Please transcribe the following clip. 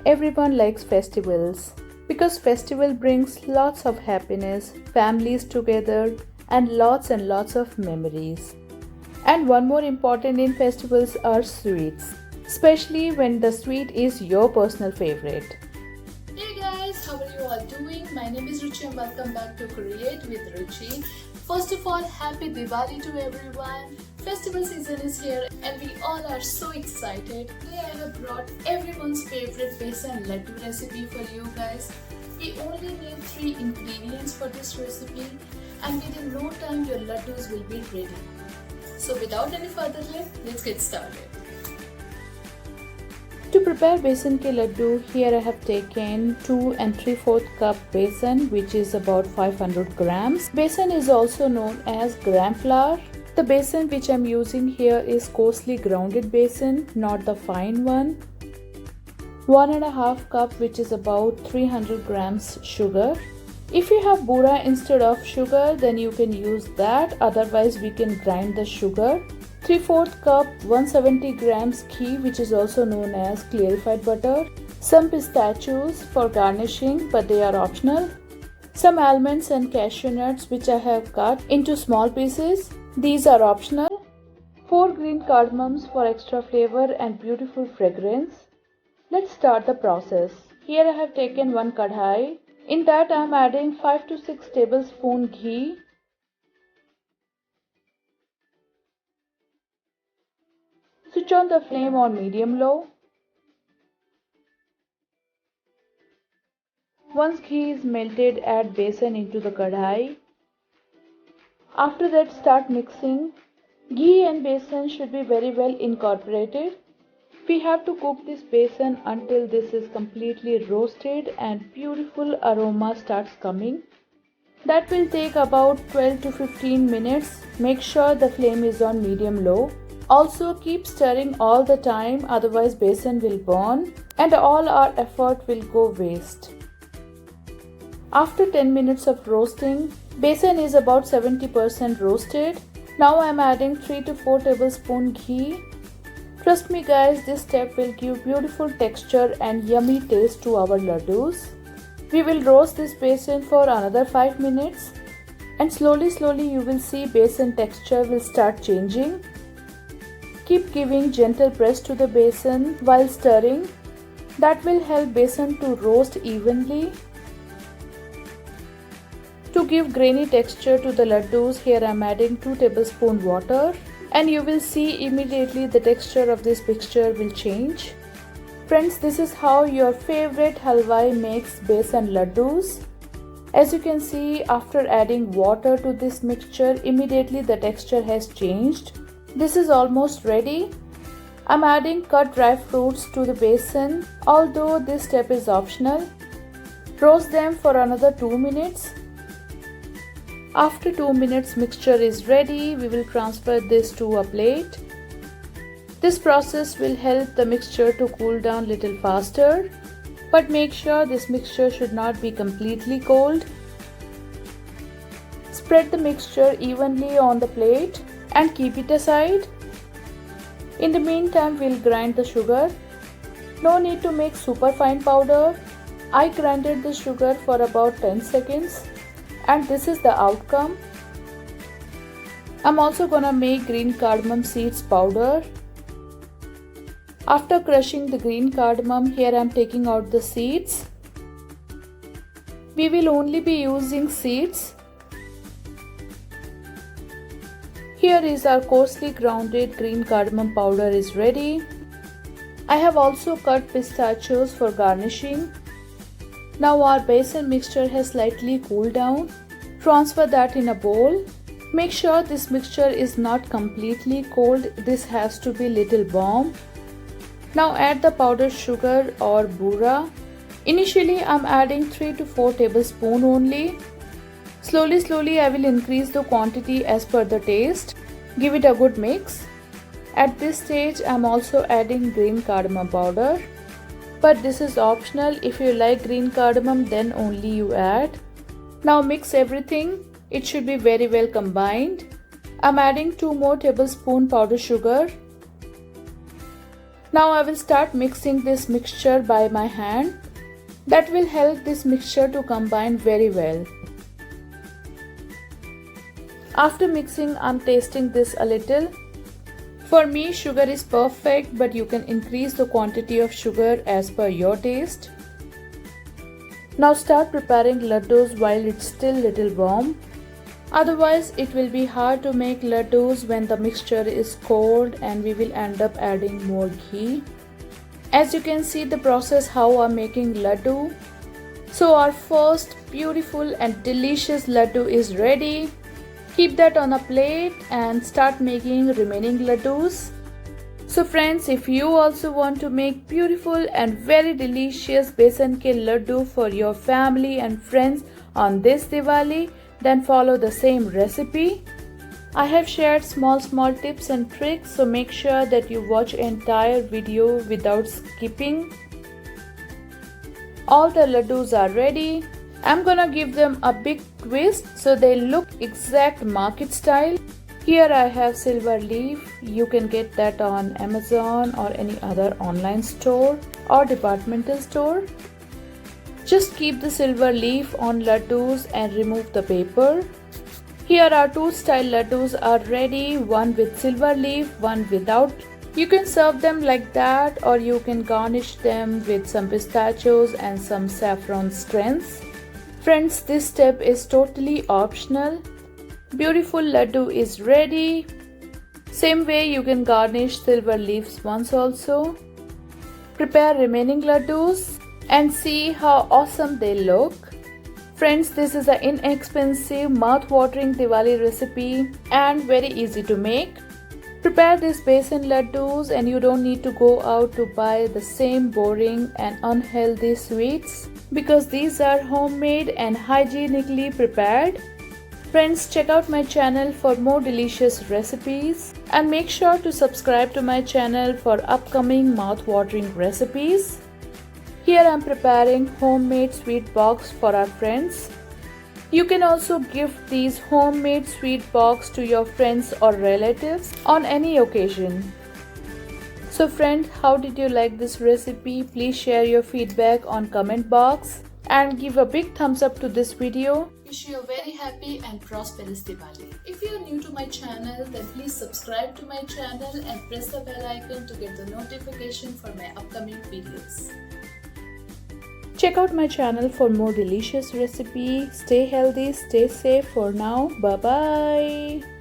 Everyone likes festivals because festival brings lots of happiness, families together and lots of memories. And one more important in festivals are sweets, especially when the sweet is your personal favorite. Hey guys, how are you all doing? My name is Ruchi and welcome back to Create with Ruchi. First of all, happy Diwali to everyone. Festival season is here and we all are so excited. Today I have brought everyone's favorite besan laddu recipe for you guys. We only need 3 ingredients for this recipe and within no time your laddus will be ready. So without any further delay, let's get started. To prepare besan ke laddu, here I have taken 2 3/4 cup besan, which is about 500 grams. Besan is also known as gram flour. The besan which I am using here is coarsely grounded besan, not the fine one. 1.5 cup, which is about 300 grams sugar. If you have bura instead of sugar, then you can use that, otherwise we can grind the sugar. 3/4 cup 170 grams ghee, which is also known as clarified butter. Some pistachios for garnishing, but they are optional. Some almonds and cashew nuts, which I have cut into small pieces. These are optional. 4 green cardamoms for extra flavor and beautiful fragrance. Let's start the process. Here I have taken 1 kadhai. In that I am adding 5 to 6 tablespoon ghee. Switch on the flame on medium-low. Once ghee is melted, add besan into the kadhai. After that, start mixing. Ghee and besan should be very well incorporated. We have to cook this besan until this is completely roasted and beautiful aroma starts coming. That will take about 12 to 15 minutes. Make sure the flame is on medium-low. Also keep stirring all the time, otherwise besan will burn and all our effort will go waste. After 10 minutes of roasting, besan is about 70% roasted. Now I am adding 3 to 4 tablespoon ghee. Trust me guys, this step will give beautiful texture and yummy taste to our laddus. We will roast this besan for another 5 minutes and slowly you will see besan texture will start changing. Keep giving gentle press to the besan while stirring. That will help besan to roast evenly. To give grainy texture to the laddus, here I am adding 2 tablespoon water and you will see immediately the texture of this mixture will change. Friends, this is how your favorite halwai makes besan laddus. As you can see, after adding water to this mixture, immediately the texture has changed. This is almost ready. I am adding cut dry fruits to the besan, although this step is optional. Roast them for another 2 minutes. After 2 minutes, mixture is ready. We will transfer this to a plate. This process will help the mixture to cool down little faster, but make sure this mixture should not be completely cold. Spread the mixture evenly on the plate and keep it aside. In the meantime, we'll grind the sugar. No need to make super fine powder. I grinded the sugar for about 10 seconds. And this is the outcome. I'm also gonna make green cardamom seeds powder. After crushing the green cardamom, here I'm taking out the seeds. We will only be using seeds. Here is our coarsely grounded green cardamom powder is ready. I have also cut pistachios for garnishing. Now our besan mixture has slightly cooled down. Transfer that in a bowl. Make sure this mixture is not completely cold. This has to be little warm. Now add the powdered sugar or bura. Initially I am adding 3 to 4 tablespoons only. Slowly I will increase the quantity as per the taste. Give it a good mix. At this stage I am also adding green cardamom powder. But this is optional. If you like green cardamom, then only you add. Now mix everything. It should be very well combined. I'm adding 2 more tablespoons powdered sugar. Now I will start mixing this mixture by my hand. That will help this mixture to combine very well. After mixing, I'm tasting this a little. For me, sugar is perfect, but you can increase the quantity of sugar as per your taste. Now start preparing laddus while it's still little warm. Otherwise, it will be hard to make laddus when the mixture is cold and we will end up adding more ghee. As you can see the process how I'm making laddu. So our first beautiful and delicious laddu is ready. Keep that on a plate and start making remaining laddus. So friends, if you also want to make beautiful and very delicious besan ke laddu for your family and friends on this Diwali, then follow the same recipe. I have shared small tips and tricks, so make sure that you watch entire video without skipping. All the laddus are ready. I'm gonna give them a big twist so they look exact market style. Here I have silver leaf. You can get that on Amazon or any other online store or departmental store. Just keep the silver leaf on laddus and remove the paper. Here are two style laddus are ready, one with silver leaf, one without. You can serve them like that or you can garnish them with some pistachios and some saffron strands. Friends, this step is totally optional. Beautiful laddu is ready. Same way you can garnish silver leaves once also. Prepare remaining laddus and see how awesome they look. Friends, this is an inexpensive, mouth-watering Diwali recipe and very easy to make. Prepare this besan laddus and you don't need to go out to buy the same boring and unhealthy sweets because these are homemade and hygienically prepared. Friends, check out my channel for more delicious recipes and make sure to subscribe to my channel for upcoming mouth-watering recipes. Here I am preparing homemade sweet box for our friends. You can also gift these homemade sweet box to your friends or relatives on any occasion. So friends, how did you like this recipe? Please share your feedback on comment box and give a big thumbs up to this video. Wish you a very happy and prosperous Diwali. If you are new to my channel, then please subscribe to my channel and press the bell icon to get the notification for my upcoming videos. Check out my channel for more delicious recipes. Stay healthy, stay safe for now. Bye bye.